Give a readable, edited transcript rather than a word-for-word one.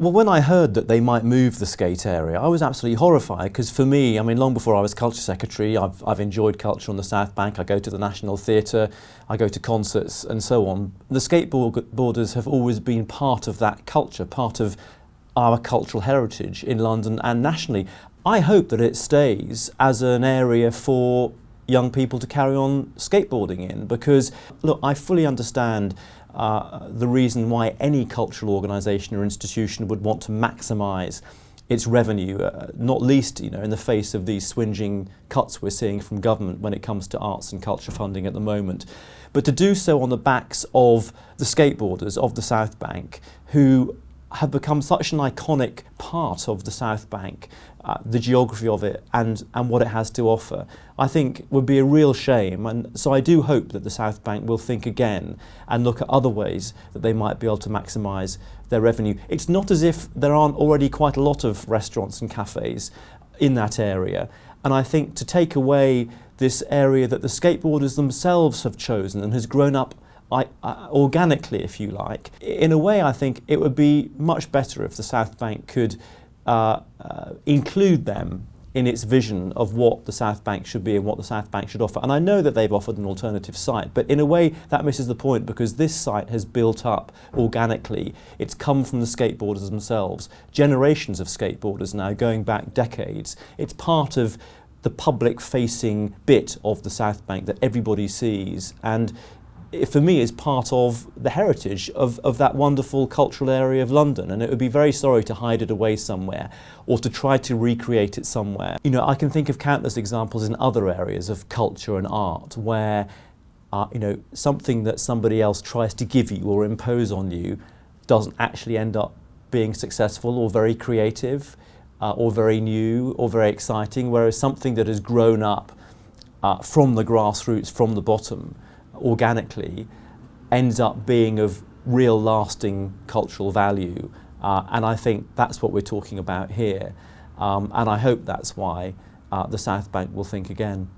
Well, when I heard that they might move the skate area, I was absolutely horrified, because for me, I mean, long before I was culture secretary, I've enjoyed culture on the South Bank. I go to the National Theatre, I go to concerts and so on. The skateboarders have always been part of that culture, part of our cultural heritage in London and nationally. I hope that it stays as an area for young people to carry on skateboarding in, because, look, I fully understand the reason why any cultural organisation or institution would want to maximise its revenue, not least, in the face of these swinging cuts we're seeing from government when it comes to arts and culture funding at the moment. But to do so on the backs of the skateboarders of the South Bank, who have become such an iconic part of the South Bank, the geography of it and what it has to offer, I think would be a real shame. And so I do hope that the South Bank will think again and look at other ways that they might be able to maximise their revenue. It's not as if there aren't already quite a lot of restaurants and cafes in that area. And I think to take away this area that the skateboarders themselves have chosen and has grown up organically, if you like, in a way I think it would be much better if the South Bank could include them in its vision of what the South Bank should be and what the South Bank should offer. And I know that they've offered an alternative site, but in a way that misses the point, because this site has built up organically. It's come from the skateboarders themselves, generations of skateboarders now, going back decades. It's part of the public-facing bit of the South Bank that everybody sees, and it, for me, is part of the heritage of that wonderful cultural area of London, and it would be very sorry to hide it away somewhere or to try to recreate it somewhere. I can think of countless examples in other areas of culture and art where something that somebody else tries to give you or impose on you doesn't actually end up being successful or very creative or very new or very exciting, whereas something that has grown up from the grassroots, from the bottom, organically, ends up being of real lasting cultural value, and I think that's what we're talking about here, and I hope that's why the South Bank will think again.